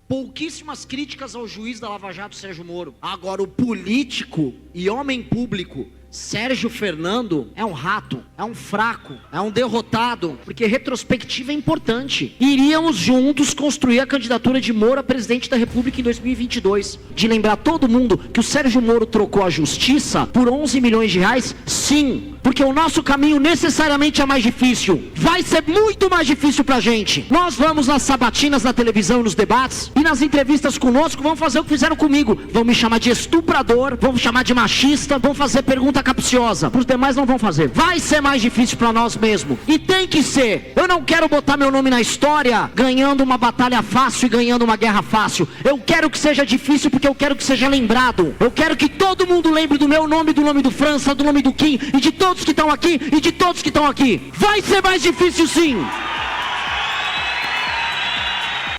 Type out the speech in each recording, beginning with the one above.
pouquíssimas críticas ao juiz da Lava Jato, Sérgio Moro. Agora, o político e homem público Sérgio Fernando é um rato, é um fraco, é um derrotado, porque retrospectiva é importante. Iríamos juntos construir a candidatura de Moro a presidente da República em 2022. De lembrar todo mundo que o Sérgio Moro trocou a justiça por 11 milhões de reais? Sim, porque o nosso caminho necessariamente é mais difícil. Vai ser muito mais difícil pra gente. Nós vamos nas sabatinas, na televisão, nos debates e nas entrevistas conosco, vão fazer o que fizeram comigo. Vão me chamar de estuprador, vão me chamar de machista, vão fazer pergunta capciosa. Para os demais não vão fazer. Vai ser mais difícil para nós mesmo. E tem que ser. Eu não quero botar meu nome na história ganhando uma batalha fácil e ganhando uma guerra fácil. Eu quero que seja difícil porque eu quero que seja lembrado. Eu quero que todo mundo lembre do meu nome, do nome do França, do nome do Kim e de todos que estão aqui e de todos que estão aqui. Vai ser mais difícil sim.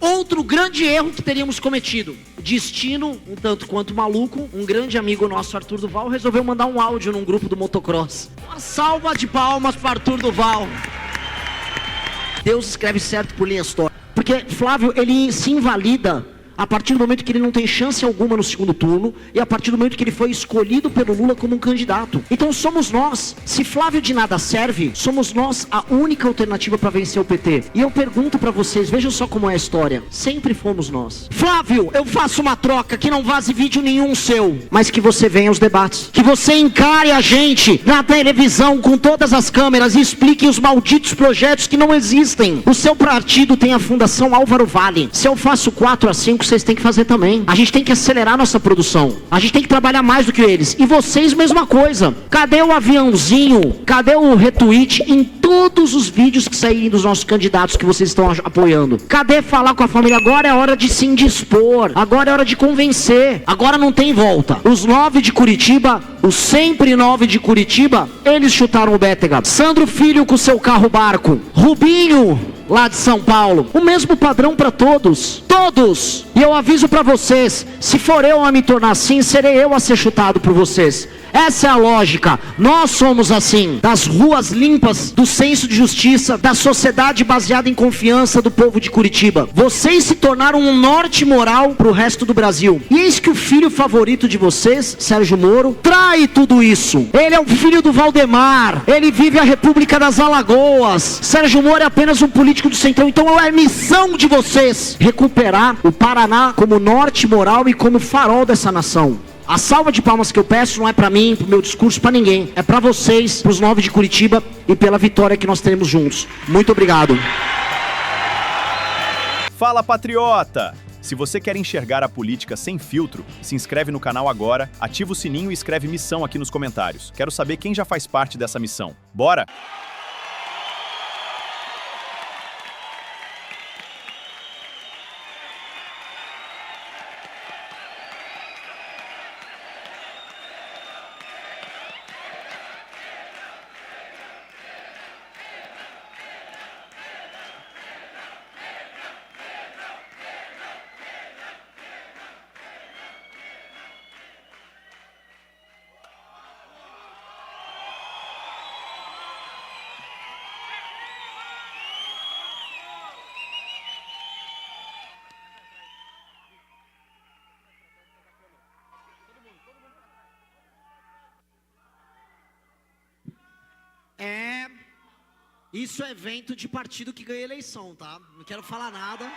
Outro grande erro que teríamos cometido. Destino, um tanto quanto maluco, um grande amigo nosso, Arthur Duval, resolveu mandar um áudio num grupo do motocross. Uma salva de palmas para Arthur Duval. Deus escreve certo por linhas tortas. Porque Flávio, ele se invalida a partir do momento que ele não tem chance alguma no segundo turno e a partir do momento que ele foi escolhido pelo Lula como um candidato. Então somos nós. Se Flávio de nada serve, somos nós a única alternativa para vencer o PT. E eu pergunto para vocês, vejam só como é a história. Sempre fomos nós. Flávio, eu faço uma troca que não vaze vídeo nenhum seu, mas que você venha aos debates. Que você encare a gente na televisão com todas as câmeras e explique os malditos projetos que não existem. O seu partido tem a Fundação Álvaro Vale. Se eu faço 4 a 5, vocês têm que fazer também. A gente tem que acelerar nossa produção. A gente tem que trabalhar mais do que eles. E vocês, mesma coisa. Cadê o aviãozinho? Cadê o retweet em todos os vídeos que saírem dos nossos candidatos que vocês estão apoiando? Cadê falar com a família? Agora é hora de se indispor. Agora é hora de convencer. Agora não tem volta. Os 9 de Curitiba, os sempre 9 de Curitiba, eles chutaram o Bétega. Sandro Filho com seu carro-barco. Rubinho, lá de São Paulo. O mesmo padrão para todos. Todos. E eu aviso para vocês, se for eu a me tornar assim, serei eu a ser chutado por vocês. Essa é a lógica. Nós somos assim, das ruas limpas, do senso de justiça, da sociedade baseada em confiança do povo de Curitiba. Vocês se tornaram um norte moral para o resto do Brasil. E eis que o filho favorito de vocês, Sérgio Moro, trai tudo isso. Ele é o filho do Valdemar, ele vive a República das Alagoas. Sérgio Moro é apenas um político do Centrão. Então é missão de vocês recuperar o Paraná como norte moral e como farol dessa nação. A salva de palmas que eu peço não é para mim, pro meu discurso, para ninguém. É para vocês, pros 9 de Curitiba e pela vitória que nós teremos juntos. Muito obrigado. Fala, patriota! Se você quer enxergar a política sem filtro, se inscreve no canal agora, ativa o sininho e escreve missão aqui nos comentários. Quero saber quem já faz parte dessa missão. Bora? Isso é evento de partido que ganha eleição, tá? Não quero falar nada.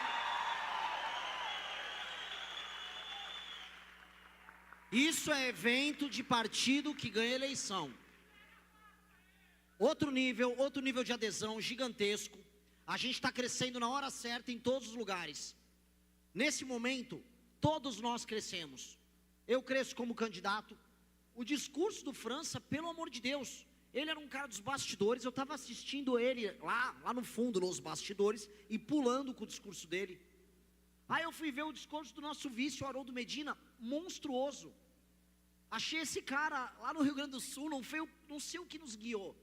Isso é evento de partido que ganha eleição. Outro nível de adesão gigantesco. A gente está crescendo na hora certa em todos os lugares. Nesse momento, todos nós crescemos. Eu cresço como candidato. O discurso do França, pelo amor de Deus, ele era um cara dos bastidores. Eu estava assistindo ele lá no fundo, nos bastidores, e pulando com o discurso dele. Aí eu fui ver o discurso do nosso vice, o Haroldo Medina, monstruoso. Achei esse cara lá no Rio Grande do Sul, não sei o que nos guiou.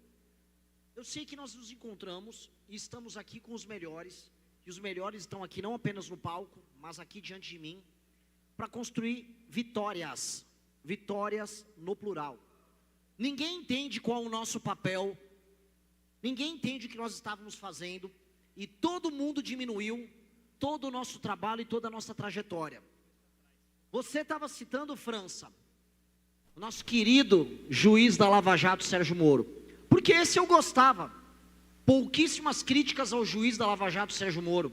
Eu sei que nós nos encontramos e estamos aqui com os melhores, e os melhores estão aqui não apenas no palco, mas aqui diante de mim, para construir vitórias no plural. Ninguém entende qual é o nosso papel, ninguém entende o que nós estávamos fazendo, e todo mundo diminuiu todo o nosso trabalho e toda a nossa trajetória. Você estava citando França, o nosso querido juiz da Lava Jato, Sérgio Moro, porque esse eu gostava. Pouquíssimas críticas ao juiz da Lava Jato, Sérgio Moro.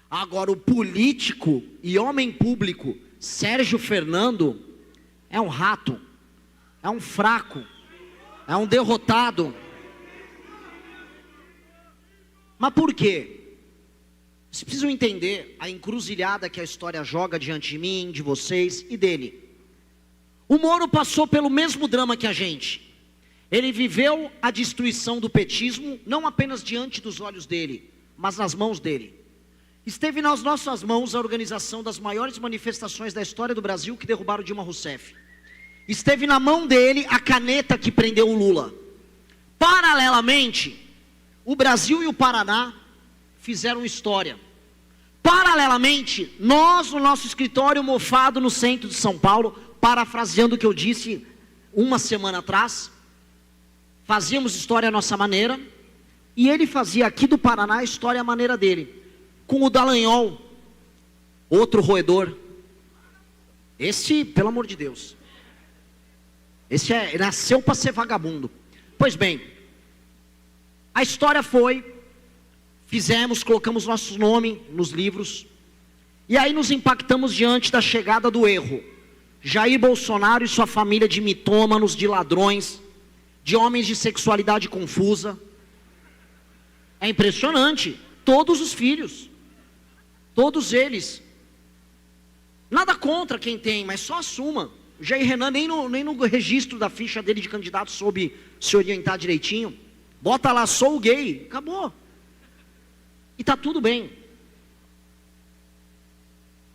Agora, o político e homem público, Sérgio Fernando, é um rato, é um fraco, é um derrotado. Mas por quê? Vocês precisam entender a encruzilhada que a história joga diante de mim, de vocês e dele. O Moro passou pelo mesmo drama que a gente. Ele viveu a destruição do petismo, não apenas diante dos olhos dele, mas nas mãos dele. Esteve nas nossas mãos a organização das maiores manifestações da história do Brasil que derrubaram Dilma Rousseff. Esteve na mão dele a caneta que prendeu o Lula. Paralelamente, o Brasil e o Paraná fizeram história. Paralelamente, nós no nosso escritório mofado no centro de São Paulo, parafraseando o que eu disse uma semana atrás, fazíamos história à nossa maneira, e ele fazia aqui do Paraná a história à maneira dele, com o Dallagnol, outro roedor. Esse, pelo amor de Deus, esse nasceu para ser vagabundo. Pois bem, a história foi, fizemos, colocamos nosso nome nos livros, e aí nos impactamos diante da chegada do erro. Jair Bolsonaro e sua família de mitômanos, de ladrões, de homens de sexualidade confusa. É impressionante, todos os filhos, todos eles. Nada contra quem tem, mas só assuma. O Jair Renan nem no registro da ficha dele de candidato soube se orientar direitinho. Bota lá, sou gay, acabou. E está tudo bem.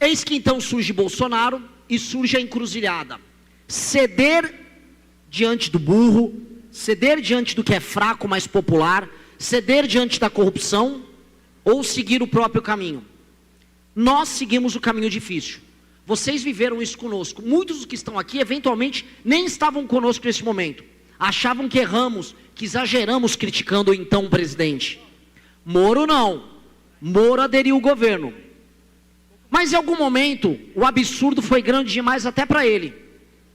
Eis que então surge Bolsonaro e surge a encruzilhada. Ceder diante do burro, ceder diante do que é fraco, mais popular, ceder diante da corrupção, ou seguir o próprio caminho. Nós seguimos o caminho difícil. Vocês viveram isso conosco. Muitos dos que estão aqui, eventualmente, nem estavam conosco nesse momento. Achavam que erramos, que exageramos criticando o então presidente. Moro não. Moro aderiu ao governo. Mas em algum momento, o absurdo foi grande demais até para ele.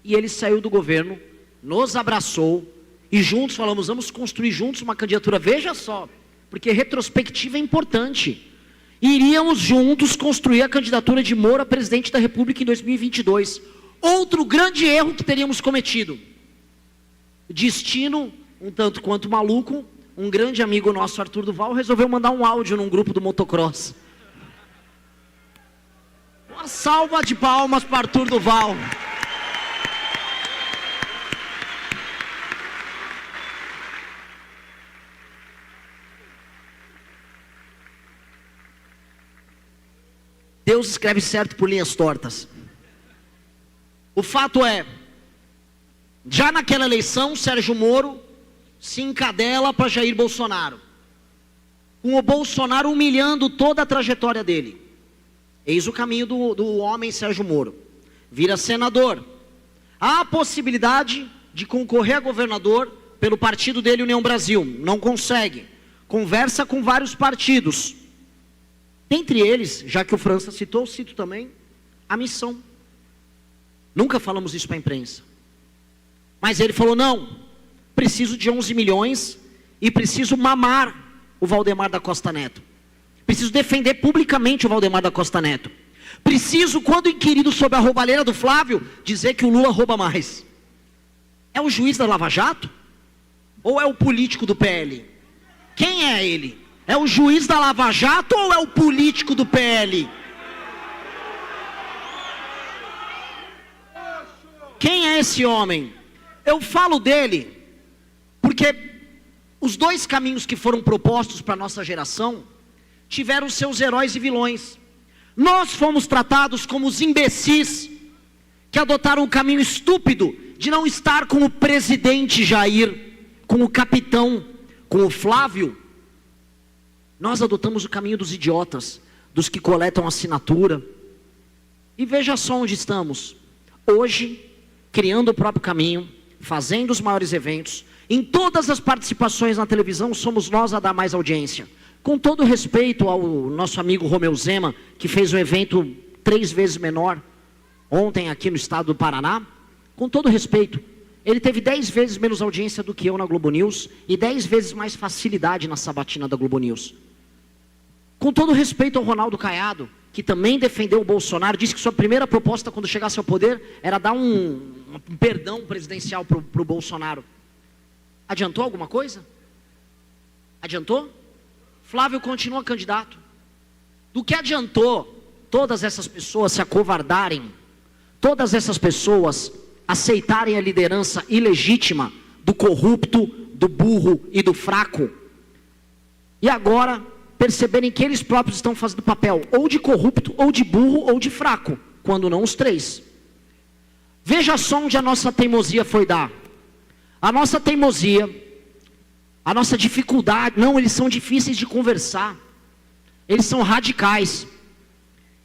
E ele saiu do governo, nos abraçou, e juntos falamos, vamos construir juntos uma candidatura. Veja só, porque retrospectiva é importante. Iríamos juntos construir a candidatura de Moro a presidente da República em 2022. Outro grande erro que teríamos cometido. Destino, um tanto quanto maluco, um grande amigo nosso, Arthur Duval, resolveu mandar um áudio num grupo do motocross. Uma salva de palmas para Arthur Duval. Deus escreve certo por linhas tortas. O fato é, já naquela eleição, Sérgio Moro se encadela para Jair Bolsonaro, com o Bolsonaro humilhando toda a trajetória dele. Eis o caminho do homem Sérgio Moro. Vira senador. Há a possibilidade de concorrer a governador pelo partido dele, União Brasil. Não consegue. Conversa com vários partidos. Dentre eles, já que o França citou, cito também a Missão. Nunca falamos isso para a imprensa. Mas ele falou, não, preciso de 11 milhões e preciso mamar o Valdemar da Costa Neto. Preciso defender publicamente o Valdemar da Costa Neto. Preciso, quando inquirido sobre a roubalheira do Flávio, dizer que o Lula rouba mais. É o juiz da Lava Jato? Ou é o político do PL? Quem é ele? É o juiz da Lava Jato ou é o político do PL? Quem é esse homem? Eu falo dele porque os dois caminhos que foram propostos para a nossa geração tiveram seus heróis e vilões. Nós fomos tratados como os imbecis que adotaram o caminho estúpido de não estar com o presidente Jair, com o capitão, com o Flávio. Nós adotamos o caminho dos idiotas, dos que coletam assinatura. E veja só onde estamos. Hoje, criando o próprio caminho, fazendo os maiores eventos. Em todas as participações na televisão, somos nós a dar mais audiência. Com todo respeito ao nosso amigo Romeu Zema, que fez um evento 3 vezes menor ontem aqui no estado do Paraná, com todo respeito, ele teve 10 vezes menos audiência do que eu na Globo News e 10 vezes mais facilidade na sabatina da Globo News. Com todo respeito ao Ronaldo Caiado, que também defendeu o Bolsonaro, disse que sua primeira proposta quando chegasse ao poder era dar um perdão presidencial para o Bolsonaro. Adiantou alguma coisa? Adiantou? Flávio continua candidato. Do que adiantou todas essas pessoas se acovardarem, todas essas pessoas aceitarem a liderança ilegítima do corrupto, do burro e do fraco, e agora perceberem que eles próprios estão fazendo papel ou de corrupto, ou de burro, ou de fraco, quando não os três. Veja só onde a nossa teimosia foi dar. A nossa teimosia, a nossa dificuldade, não, eles são difíceis de conversar, eles são radicais.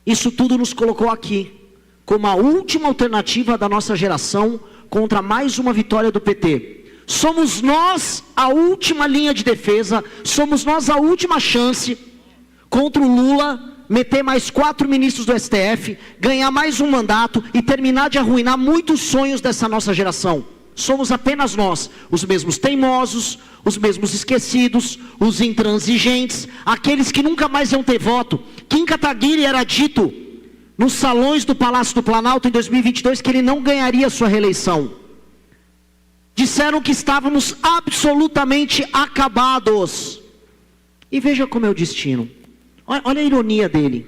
Isso tudo nos colocou aqui, como a última alternativa da nossa geração contra mais uma vitória do PT. Somos nós a última linha de defesa, somos nós a última chance contra o Lula meter mais 4 ministros do STF, ganhar mais um mandato e terminar de arruinar muitos sonhos dessa nossa geração. Somos apenas nós, os mesmos teimosos, os mesmos esquecidos, os intransigentes, aqueles que nunca mais iam ter voto. Kim Kataguiri era dito nos salões do Palácio do Planalto em 2022 que ele não ganharia sua reeleição. Disseram que estávamos absolutamente acabados. E veja como é o destino. Olha a ironia dele.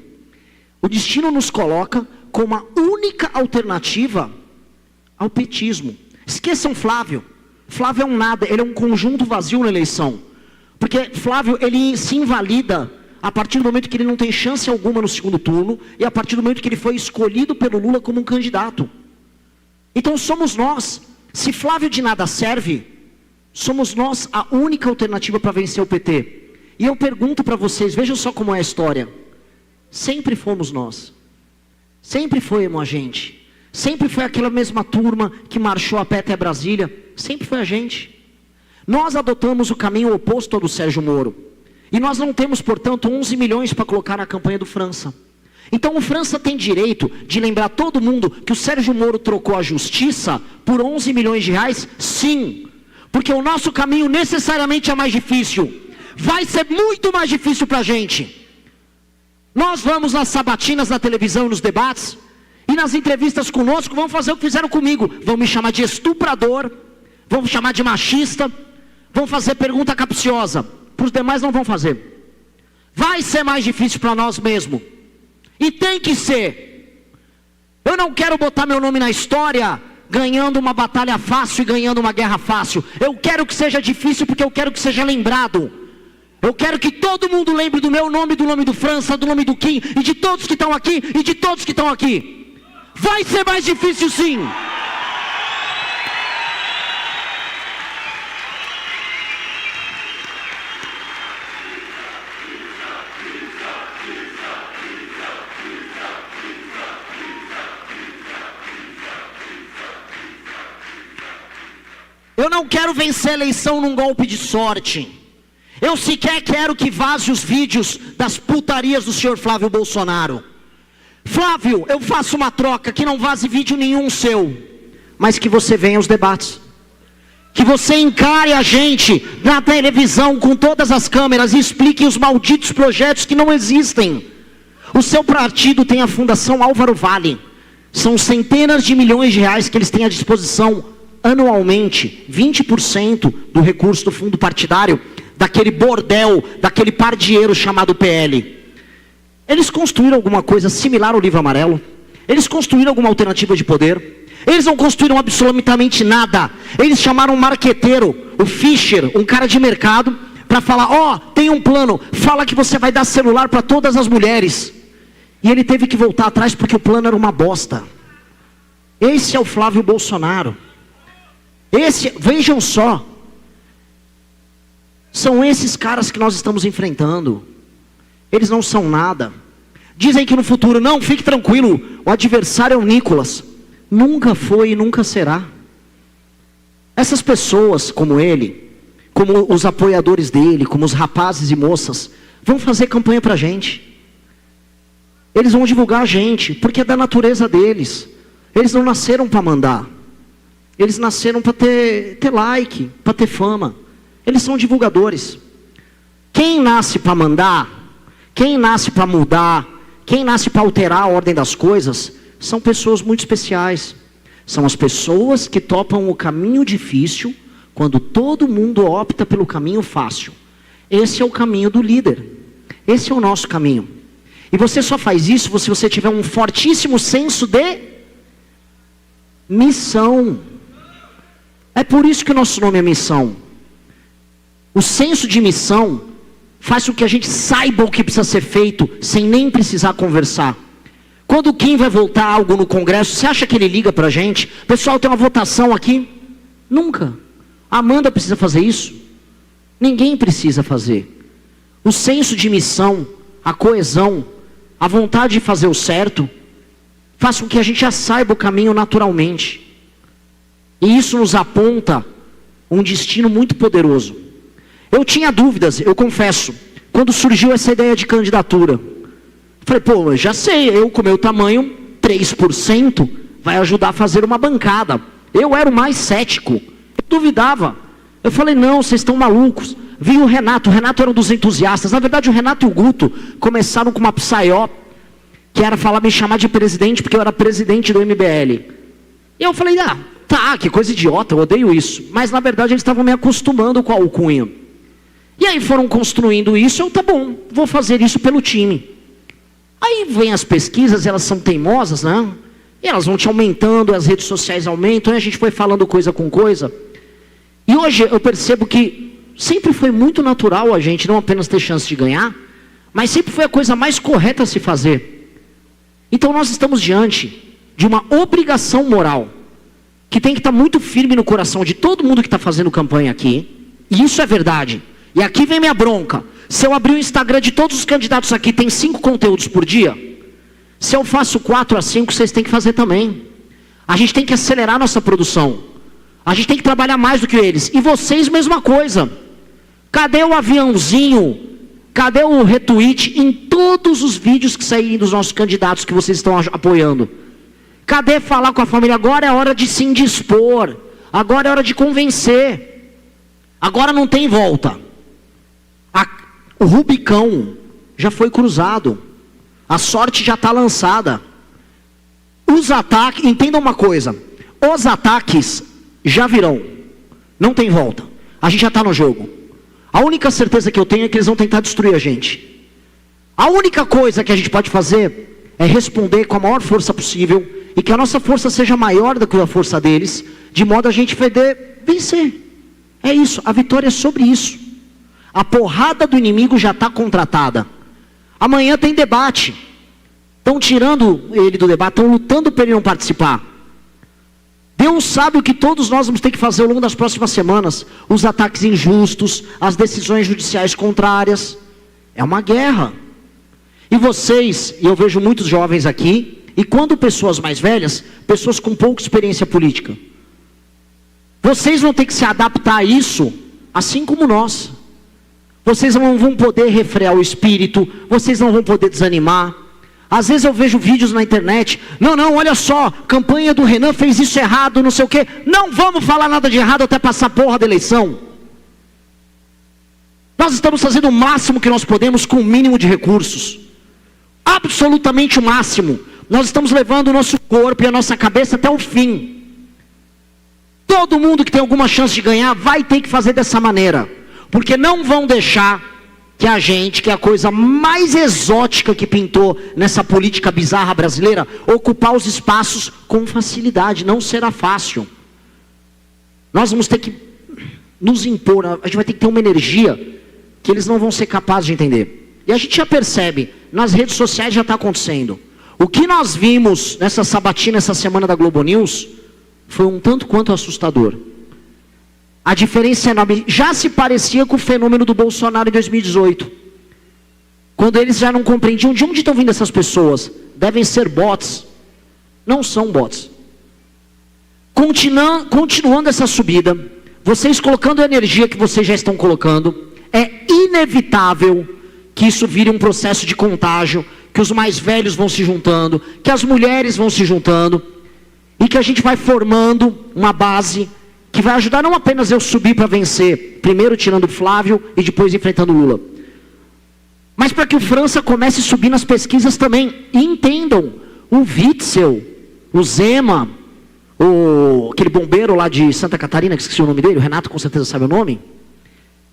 O destino nos coloca como a única alternativa ao petismo. Esqueçam Flávio. Flávio é um nada, ele é um conjunto vazio na eleição. Porque Flávio, ele se invalida a partir do momento que ele não tem chance alguma no segundo turno e a partir do momento que ele foi escolhido pelo Lula como um candidato. Então somos nós. Se Flávio de nada serve, somos nós a única alternativa para vencer o PT. E eu pergunto para vocês, vejam só como é a história. Sempre fomos nós. Sempre fomos a gente. Sempre foi aquela mesma turma que marchou a pé até Brasília. Sempre foi a gente. Nós adotamos o caminho oposto ao do Sérgio Moro. E nós não temos, portanto, 11 milhões para colocar na campanha do França. Então o França tem direito de lembrar todo mundo que o Sérgio Moro trocou a justiça por 11 milhões de reais? Sim. Porque o nosso caminho necessariamente é mais difícil. Vai ser muito mais difícil para a gente. Nós vamos nas sabatinas, na televisão, nos debates, e nas entrevistas conosco, vão fazer o que fizeram comigo. Vão me chamar de estuprador, vão me chamar de machista, vão fazer pergunta capciosa. Para os demais não vão fazer. Vai ser mais difícil para nós mesmo. E tem que ser. Eu não quero botar meu nome na história ganhando uma batalha fácil e ganhando uma guerra fácil. Eu quero que seja difícil porque eu quero que seja lembrado. Eu quero que todo mundo lembre do meu nome, do nome do França, do nome do Kim e de todos que estão aqui e de todos que estão aqui. Vai ser mais difícil sim. Eu não quero vencer a eleição num golpe de sorte. Eu sequer quero que vaze os vídeos das putarias do senhor Flávio Bolsonaro. Flávio, eu faço uma troca, que não vaze vídeo nenhum seu, mas que você venha aos debates. Que você encare a gente na televisão com todas as câmeras e explique os malditos projetos que não existem. O seu partido tem a Fundação Álvaro Vale. São centenas de milhões de reais que eles têm à disposição anualmente, 20% do recurso do fundo partidário, daquele bordel, daquele pardieiro chamado PL. Eles construíram alguma coisa similar ao Livro Amarelo? Eles construíram alguma alternativa de poder? Eles não construíram absolutamente nada. Eles chamaram um marqueteiro, o Fischer, um cara de mercado, para falar, ó, tem um plano, fala que você vai dar celular para todas as mulheres. E ele teve que voltar atrás porque o plano era uma bosta. Esse é o Flávio Bolsonaro. Vejam só, são esses caras que nós estamos enfrentando. Eles não são nada. Dizem que no futuro, não, fique tranquilo, o adversário é o Nicolas. Nunca foi e nunca será. Essas pessoas como ele, como os apoiadores dele, como os rapazes e moças vão fazer campanha para a gente. Eles vão divulgar a gente, porque é da natureza deles. Eles não nasceram para mandar. Eles nasceram para ter like, para ter fama. Eles são divulgadores. Quem nasce para mandar, quem nasce para mudar, quem nasce para alterar a ordem das coisas, são pessoas muito especiais. São as pessoas que topam o caminho difícil, quando todo mundo opta pelo caminho fácil. Esse é o caminho do líder. Esse é o nosso caminho. E você só faz isso se você tiver um fortíssimo senso de missão. É por isso que o nosso nome é missão. O senso de missão faz com que a gente saiba o que precisa ser feito, sem nem precisar conversar. Quando o Kim vai voltar algo no Congresso, você acha que ele liga pra gente? Pessoal, tem uma votação aqui? Nunca. A Amanda precisa fazer isso? Ninguém precisa fazer. O senso de missão, a coesão, a vontade de fazer o certo, faz com que a gente já saiba o caminho naturalmente. E isso nos aponta um destino muito poderoso. Eu tinha dúvidas, eu confesso, quando surgiu essa ideia de candidatura. Falei, pô, já sei, eu com meu tamanho, 3% vai ajudar a fazer uma bancada. Eu era o mais cético, eu duvidava. Eu falei, não, vocês estão malucos. Vi o Renato era um dos entusiastas. Na verdade, o Renato e o Guto começaram com uma psaió, que era me chamar de presidente, porque eu era presidente do MBL. E eu falei, tá, que coisa idiota, eu odeio isso. Mas na verdade eles estavam me acostumando com a alcunha. E aí foram construindo isso, tá bom, vou fazer isso pelo time. Aí vem as pesquisas, elas são teimosas, né? E elas vão te aumentando, as redes sociais aumentam, e a gente foi falando coisa com coisa. E hoje eu percebo que sempre foi muito natural a gente não apenas ter chance de ganhar, mas sempre foi a coisa mais correta a se fazer. Então nós estamos diante de uma obrigação moral, que tem que estar muito firme no coração de todo mundo que está fazendo campanha aqui, e isso é verdade. E aqui vem minha bronca. Se eu abrir o Instagram de todos os candidatos aqui, tem 5 conteúdos por dia. Se eu faço 4 a 5, vocês têm que fazer também. A gente tem que acelerar nossa produção. A gente tem que trabalhar mais do que eles. E vocês, mesma coisa. Cadê o aviãozinho? Cadê o retweet em todos os vídeos que saírem dos nossos candidatos que vocês estão apoiando? Cadê falar com a família? Agora é hora de se indispor. Agora é hora de convencer. Agora não tem volta. O Rubicão já foi cruzado. A sorte já está lançada. Os ataques, entendam uma coisa. Os ataques já virão. Não tem volta. A gente já está no jogo. A única certeza que eu tenho é que eles vão tentar destruir a gente. A única coisa que a gente pode fazer é responder com a maior força possível e que a nossa força seja maior do que a força deles, de modo a gente poder vencer. É isso, a vitória é sobre isso. A porrada do inimigo já está contratada. Amanhã tem debate. Estão tirando ele do debate, estão lutando para ele não participar. Deus sabe o que todos nós vamos ter que fazer ao longo das próximas semanas. Os ataques injustos, as decisões judiciais contrárias. É uma guerra. E vocês, e eu vejo muitos jovens aqui, e quando pessoas mais velhas, pessoas com pouca experiência política. Vocês vão ter que se adaptar a isso, assim como nós. Vocês não vão poder refrear o espírito, vocês não vão poder desanimar. Às vezes eu vejo vídeos na internet, não, olha só, campanha do Renan fez isso errado, não sei o quê. Não vamos falar nada de errado até passar a porra da eleição. Nós estamos fazendo o máximo que nós podemos com o mínimo de recursos. Absolutamente o máximo. Nós estamos levando o nosso corpo e a nossa cabeça até o fim. Todo mundo que tem alguma chance de ganhar vai ter que fazer dessa maneira. Porque não vão deixar que a gente, que é a coisa mais exótica que pintou nessa política bizarra brasileira, ocupar os espaços com facilidade. Não será fácil. Nós vamos ter que nos impor, a gente vai ter que ter uma energia que eles não vão ser capazes de entender. E a gente já percebe, nas redes sociais já está acontecendo. O que nós vimos nessa sabatina, essa semana da Globo News, foi um tanto quanto assustador. A diferença enorme, já se parecia com o fenômeno do Bolsonaro em 2018. Quando eles já não compreendiam de onde estão vindo essas pessoas. Devem ser bots. Não são bots. Continuando essa subida, vocês colocando a energia que vocês já estão colocando, é inevitável que isso vire um processo de contágio, que os mais velhos vão se juntando, que as mulheres vão se juntando, e que a gente vai formando uma base que vai ajudar não apenas eu subir para vencer, primeiro tirando o Flávio e depois enfrentando o Lula, mas para que o França comece a subir nas pesquisas também. E entendam, o Witzel, o Zema, aquele bombeiro lá de Santa Catarina, que esqueci o nome dele, o Renato com certeza sabe o nome,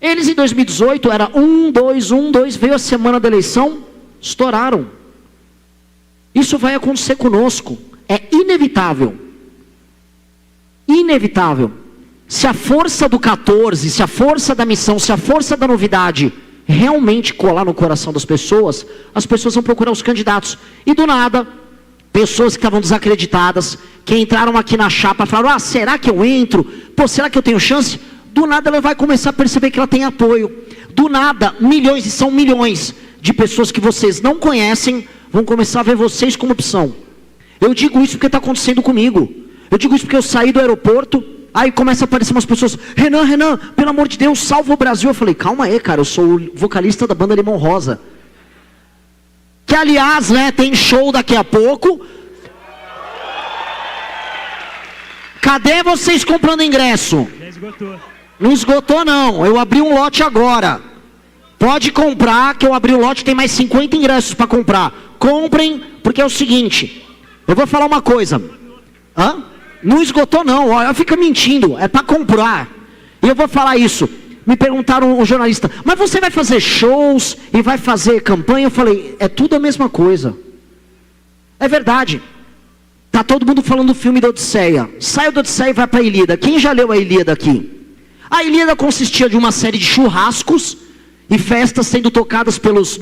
eles em 2018 era 1, 2, 1, 2, veio a semana da eleição, estouraram. Isso vai acontecer conosco, é inevitável. Inevitável. Se a força do 14, se a força da missão, se a força da novidade realmente colar no coração das pessoas, as pessoas vão procurar os candidatos. E do nada, pessoas que estavam desacreditadas, que entraram aqui na chapa, falaram, será que eu entro? Pô, será que eu tenho chance? Do nada ela vai começar a perceber que ela tem apoio. Do nada, milhões, e são milhões, de pessoas que vocês não conhecem, vão começar a ver vocês como opção. Eu digo isso porque está acontecendo comigo. Eu digo isso porque eu saí do aeroporto, aí começa a aparecer umas pessoas, Renan, pelo amor de Deus, salva o Brasil. Eu falei, calma aí, cara, eu sou o vocalista da banda Limão Rosa. Que aliás, né, tem show daqui a pouco. Cadê vocês comprando ingresso? Já esgotou. Não esgotou não, eu abri um lote agora. Pode comprar, que eu abri o lote, tem mais 50 ingressos para comprar. Comprem, porque é o seguinte, eu vou falar uma coisa. Não esgotou não, ó, fica mentindo, é para comprar. E eu vou falar isso. Me perguntaram, um jornalista, mas você vai fazer shows e vai fazer campanha? Eu falei, é tudo a mesma coisa. É verdade. Tá todo mundo falando do filme da Odisseia. Sai da Odisseia e vai para a Ilíada. Quem já leu a Ilíada aqui? A Ilíada consistia de uma série de churrascos e festas sendo tocadas pelos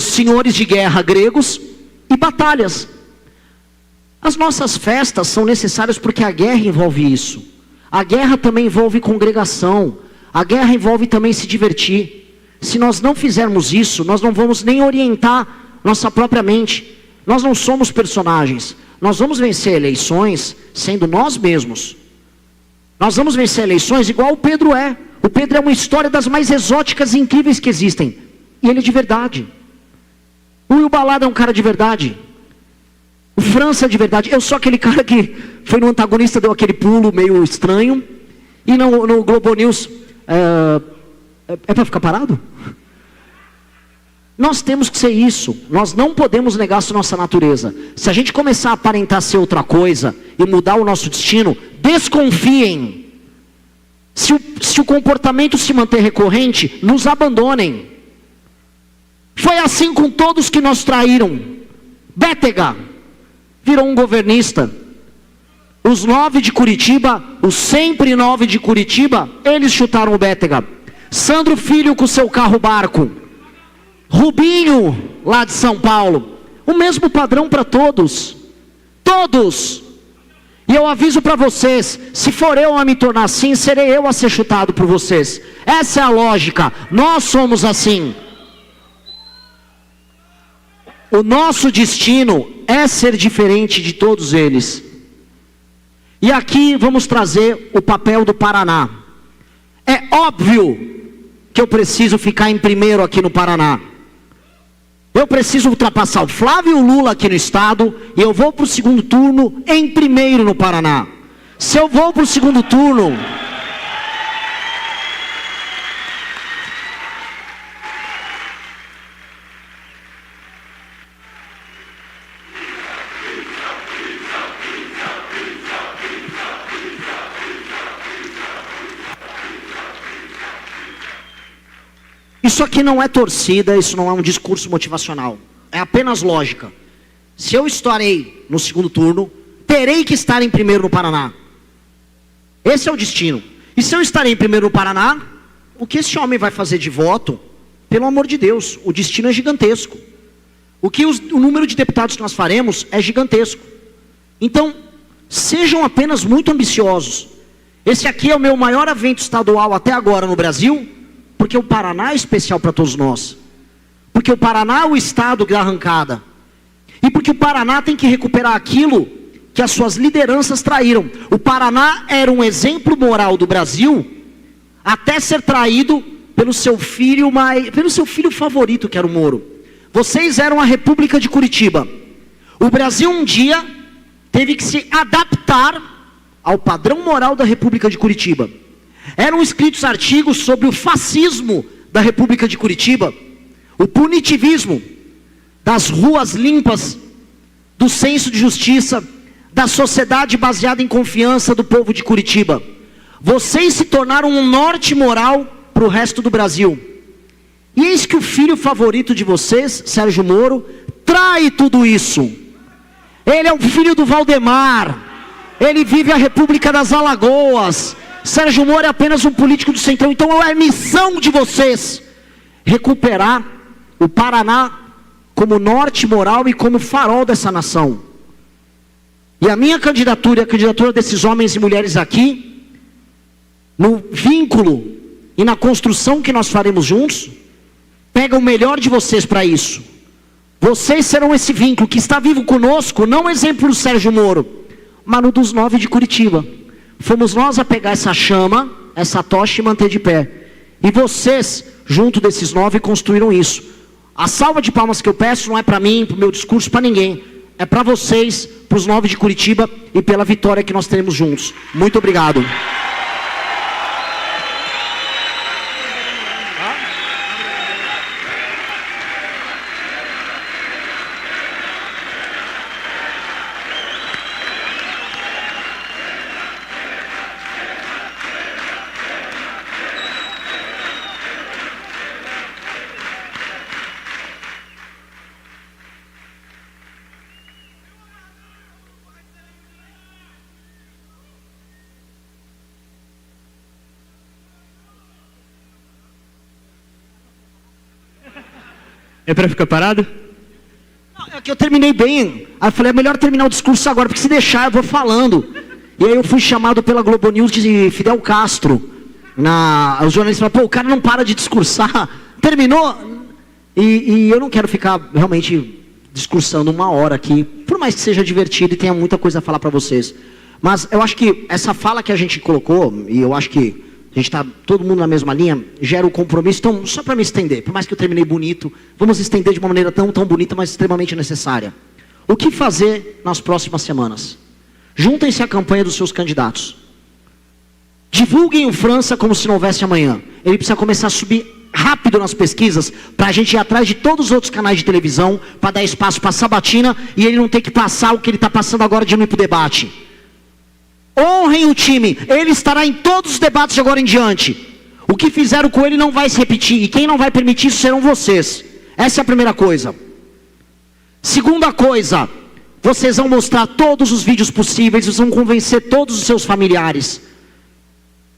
senhores de guerra gregos e batalhas. As nossas festas são necessárias porque a guerra envolve isso. A guerra também envolve congregação. A guerra envolve também se divertir. Se nós não fizermos isso, nós não vamos nem orientar nossa própria mente. Nós não somos personagens. Nós vamos vencer eleições sendo nós mesmos. Nós vamos vencer eleições igual o Pedro é. O Pedro é uma história das mais exóticas e incríveis que existem. E ele é de verdade. O Will Balada é um cara de verdade. O França é de verdade. Eu sou aquele cara que foi no antagonista, deu aquele pulo meio estranho. E no Globo News... É para ficar parado? Nós temos que ser isso. Nós não podemos negar a nossa natureza. Se a gente começar a aparentar ser outra coisa e mudar o nosso destino, desconfiem. Se o comportamento se manter recorrente, nos abandonem. Foi assim com todos que nos traíram. Bétega virou um governista. Os 9 de Curitiba, os sempre 9 de Curitiba, eles chutaram o Bétega. Sandro Filho com seu carro-barco. Rubinho, lá de São Paulo. O mesmo padrão para todos. Todos. E eu aviso para vocês, se for eu a me tornar assim, serei eu a ser chutado por vocês. Essa é a lógica. Nós somos assim. O nosso destino é ser diferente de todos eles. E aqui vamos trazer o papel do Paraná. É óbvio que eu preciso ficar em primeiro aqui no Paraná. Eu preciso ultrapassar o Flávio e o Lula aqui no estado, e eu vou para o segundo turno em primeiro no Paraná. Se eu vou para o segundo turno... Isso aqui não é torcida, isso não é um discurso motivacional. É apenas lógica. Se eu estarei no segundo turno, terei que estar em primeiro no Paraná. Esse é o destino. E se eu estarei em primeiro no Paraná, o que esse homem vai fazer de voto? Pelo amor de Deus, o destino é gigantesco. O número de deputados que nós faremos é gigantesco. Então, sejam apenas muito ambiciosos. Esse aqui é o meu maior evento estadual até agora no Brasil, porque o Paraná é especial para todos nós. Porque o Paraná é o estado da arrancada. E porque o Paraná tem que recuperar aquilo que as suas lideranças traíram. O Paraná era um exemplo moral do Brasil, até ser traído pelo seu filho, pelo seu filho favorito, que era o Moro. Vocês eram a República de Curitiba. O Brasil um dia teve que se adaptar ao padrão moral da República de Curitiba. Eram escritos artigos sobre o fascismo da República de Curitiba, o punitivismo das ruas limpas, do senso de justiça, da sociedade baseada em confiança do povo de Curitiba. Vocês se tornaram um norte moral para o resto do Brasil. E eis que o filho favorito de vocês, Sérgio Moro, trai tudo isso. Ele é o filho do Valdemar. Ele vive a República das Alagoas. Sérgio Moro é apenas um político do Centrão. Então é a missão de vocês recuperar o Paraná como norte moral e como farol dessa nação. E a minha candidatura e a candidatura desses homens e mulheres aqui, no vínculo e na construção que nós faremos juntos, pega o melhor de vocês para isso. Vocês serão esse vínculo que está vivo conosco, não o exemplo do Sérgio Moro, mas no dos 9 de Curitiba. Fomos nós a pegar essa chama, essa tocha e manter de pé. E vocês, junto desses 9, construíram isso. A salva de palmas que eu peço não é para mim, para o meu discurso, para ninguém. É para vocês, para os 9 de Curitiba e pela vitória que nós teremos juntos. Muito obrigado. É pra ficar parado? É que eu terminei bem. Aí eu falei, é melhor terminar o discurso agora, porque se deixar eu vou falando. E aí eu fui chamado pela Globo News de Fidel Castro. Os jornalistas falaram, pô, o cara não para de discursar. Terminou? E eu não quero ficar realmente discursando 1 hora aqui, por mais que seja divertido e tenha muita coisa a falar para vocês. Mas eu acho que essa fala que a gente colocou, e eu acho que a gente está todo mundo na mesma linha, gera o compromisso. Então, só para me estender, por mais que eu terminei bonito, vamos estender de uma maneira tão bonita, mas extremamente necessária. O que fazer nas próximas semanas? Juntem-se à campanha dos seus candidatos. Divulguem o França como se não houvesse amanhã. Ele precisa começar a subir rápido nas pesquisas, para a gente ir atrás de todos os outros canais de televisão, para dar espaço para a sabatina, e ele não ter que passar o que ele está passando agora de não ir para o debate. Honrem o time, ele estará em todos os debates de agora em diante. O que fizeram com ele não vai se repetir, e quem não vai permitir isso serão vocês. Essa é a primeira coisa. Segunda coisa, vocês vão mostrar todos os vídeos possíveis, vocês vão convencer todos os seus familiares.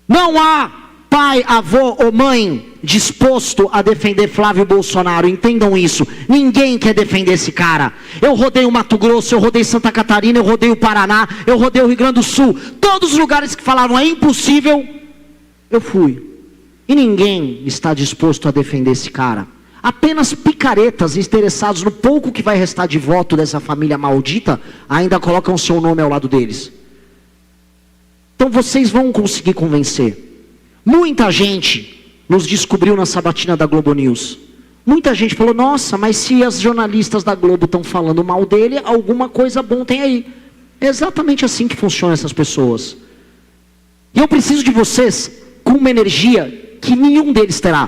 Não há pai, avô ou mãe disposto a defender Flávio Bolsonaro, entendam isso. Ninguém quer defender esse cara. Eu rodei o Mato Grosso, eu rodei Santa Catarina, eu rodei o Paraná, eu rodei o Rio Grande do Sul. Todos os lugares que falavam é impossível, eu fui. E ninguém está disposto a defender esse cara. Apenas picaretas interessados no pouco que vai restar de voto dessa família maldita ainda colocam seu nome ao lado deles. Então vocês vão conseguir convencer. Muita gente nos descobriu na sabatina da Globo News. Muita gente falou, nossa, mas se as jornalistas da Globo estão falando mal dele, alguma coisa bom tem aí. É exatamente assim que funcionam essas pessoas. E eu preciso de vocês com uma energia que nenhum deles terá.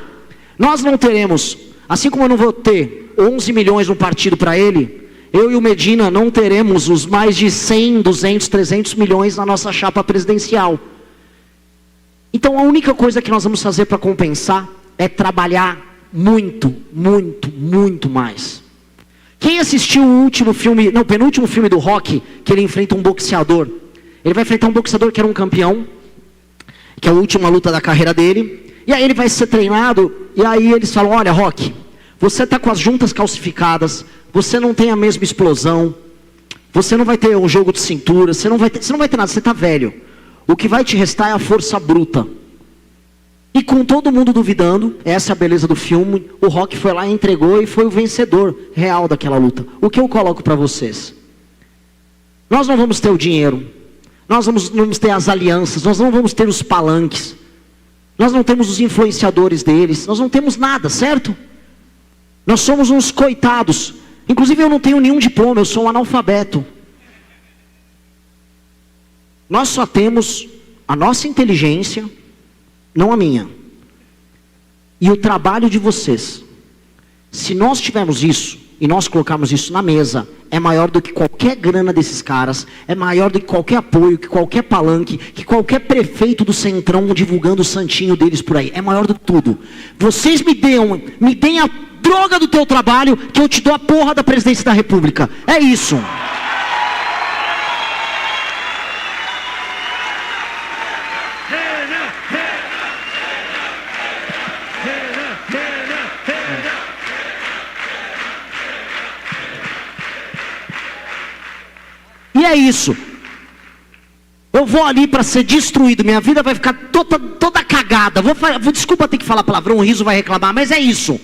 Nós não teremos, assim como eu não vou ter 11 milhões no partido para ele, eu e o Medina não teremos os mais de 100, 200, 300 milhões na nossa chapa presidencial. Então a única coisa que nós vamos fazer para compensar é trabalhar muito, muito, muito mais. Quem assistiu o último filme, não, o penúltimo filme do Rocky, que ele enfrenta um boxeador. Ele vai enfrentar um boxeador que era um campeão, que é a última luta da carreira dele. E aí ele vai ser treinado, e aí eles falam, olha Rocky, você está com as juntas calcificadas, você não tem a mesma explosão, você não vai ter um jogo de cintura, você não vai ter nada, você está velho. O que vai te restar é a força bruta. E com todo mundo duvidando, essa é a beleza do filme, o Rocky foi lá e entregou e foi o vencedor real daquela luta. O que eu coloco para vocês? Nós não vamos ter o dinheiro, nós não vamos ter as alianças, nós não vamos ter os palanques. Nós não temos os influenciadores deles, nós não temos nada, certo? Nós somos uns coitados. Inclusive eu não tenho nenhum diploma, eu sou um analfabeto. Nós só temos a nossa inteligência, não a minha, e o trabalho de vocês. Se nós tivermos isso, e nós colocarmos isso na mesa, é maior do que qualquer grana desses caras, é maior do que qualquer apoio, que qualquer palanque, que qualquer prefeito do Centrão divulgando o santinho deles por aí, é maior do que tudo. Vocês me deem a droga do teu trabalho, que eu te dou a porra da presidência da República. É isso. E é isso. Eu vou ali para ser destruído, minha vida vai ficar toda cagada. Desculpa ter que falar palavrão, o riso vai reclamar, mas é isso.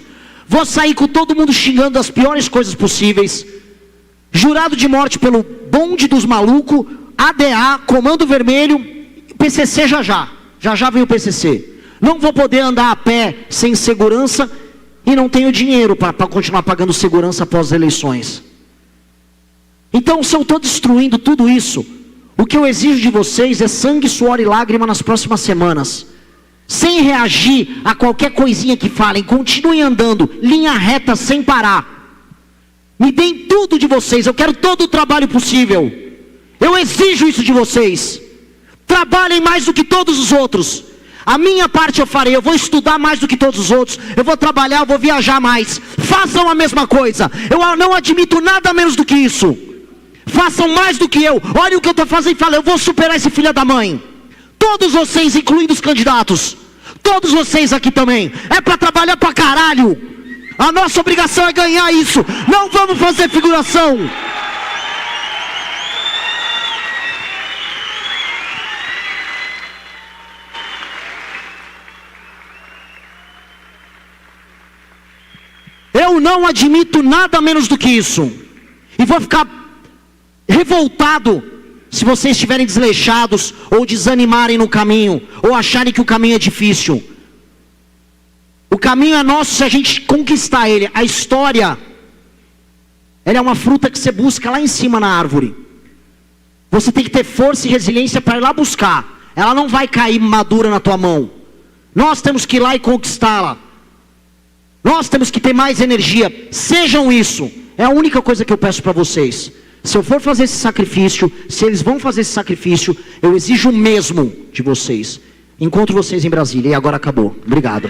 Vou sair com todo mundo xingando as piores coisas possíveis. Jurado de morte pelo bonde dos malucos, ADA, Comando Vermelho, PCC já vem o PCC. Não vou poder andar a pé sem segurança e não tenho dinheiro para continuar pagando segurança após as eleições. Então, se eu estou destruindo tudo isso, o que eu exijo de vocês é sangue, suor e lágrima nas próximas semanas. Sem reagir a qualquer coisinha que falem, continuem andando, linha reta, sem parar. Me deem tudo de vocês, eu quero todo o trabalho possível. Eu exijo isso de vocês. Trabalhem mais do que todos os outros. A minha parte eu farei, eu vou estudar mais do que todos os outros. Eu vou trabalhar, eu vou viajar mais. Façam a mesma coisa. Eu não admito nada menos do que isso. Façam mais do que eu. Olhem o que eu estou fazendo e falem, eu vou superar esse filho da mãe. Todos vocês, incluindo os candidatos. Todos vocês aqui também. É para trabalhar pra caralho. A nossa obrigação é ganhar isso. Não vamos fazer figuração. Eu não admito nada menos do que isso. E vou ficar revoltado se vocês estiverem desleixados ou desanimarem no caminho, ou acharem que o caminho é difícil. O caminho é nosso se a gente conquistar ele. A história, ela é uma fruta que você busca lá em cima na árvore. Você tem que ter força e resiliência para ir lá buscar. Ela não vai cair madura na tua mão. Nós temos que ir lá e conquistá-la. Nós temos que ter mais energia. Sejam isso. É a única coisa que eu peço para vocês. Se eu for fazer esse sacrifício, se eles vão fazer esse sacrifício, eu exijo o mesmo de vocês. Encontro vocês em Brasília. E agora acabou. Obrigado.